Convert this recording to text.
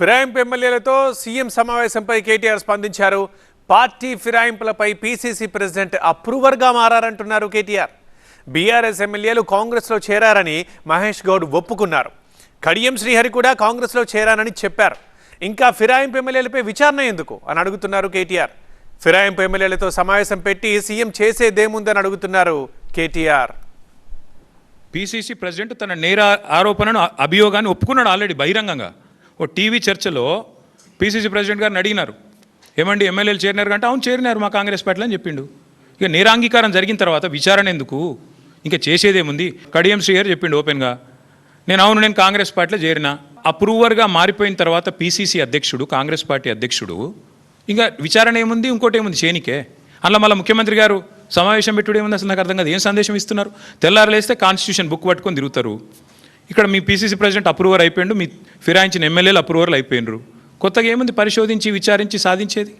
ఫిరాయింపు ఎమ్మెల్యేలతో సీఎం సమావేశంపై కేటీఆర్ స్పందించారు. పార్టీ ఫిరాయింపులపై పీసీసీ ప్రెసిడెంట్ అప్రూవర్గా మారారంటున్నారు కేటీఆర్. బీఆర్ఎస్ ఎమ్మెల్యేలు కాంగ్రెస్లో చేరారని మహేష్ గౌడ్ ఒప్పుకున్నారు. కడియం శ్రీహరి కూడా కాంగ్రెస్లో చేరారని చెప్పారు. ఇంకా ఫిరాయింపు ఎమ్మెల్యేలపై విచారణ ఎందుకు అని అడుగుతున్నారు కేటీఆర్. ఫిరాయింపు ఎమ్మెల్యేలతో సమావేశం పెట్టి సీఎం చేసేదేముందని అడుగుతున్నారు కేటీఆర్. పీసీసీ ప్రెసిడెంట్ తన నేర ఆరోపణను అభియోగాన్ని ఒప్పుకున్నాడు ఆల్రెడీ బహిరంగంగా. ఓ టీవీ చర్చలో పీసీసీ ప్రెసిడెంట్ గారిని అడిగినారు, ఏమండి ఎమ్మెల్యేలు చేరినారు కంటే, అవును చేరినారు మా కాంగ్రెస్ పార్టీలో అని చెప్పిండు. ఇక నేరాంగీకారం జరిగిన తర్వాత విచారణ ఎందుకు, ఇంకా చేసేదేముంది? కడియం శ్రీహరి చెప్పిండు ఓపెన్గా, నేను కాంగ్రెస్ పార్టీలో చేరిన. అప్రూవర్గా మారిపోయిన తర్వాత పీసీసీ అధ్యక్షుడు, కాంగ్రెస్ పార్టీ అధ్యక్షుడు, ఇంకా విచారణ ఏముంది, ఇంకోటి ఏముంది చేయనికే? అందులో మళ్ళీ ముఖ్యమంత్రి గారు సమావేశం పెట్టుడు ఏముంది? అసలు నాకు అర్థం కాదు. ఏం సందేశం ఇస్తున్నారు? తెల్లారలేస్తే కాన్స్టిట్యూషన్ బుక్ పట్టుకొని తిరుగుతారు. ఇక్కడ మీ పీసీసీ ప్రెసిడెంట్ అప్రూవర్ అయిపోయిండు, మీ ఫిరాయించిన ఎమ్మెల్యేలు అప్రూవర్లు అయిపోయినరు. కొత్తగా ఏముంది పరిశోధించి విచారించి సాధించేది?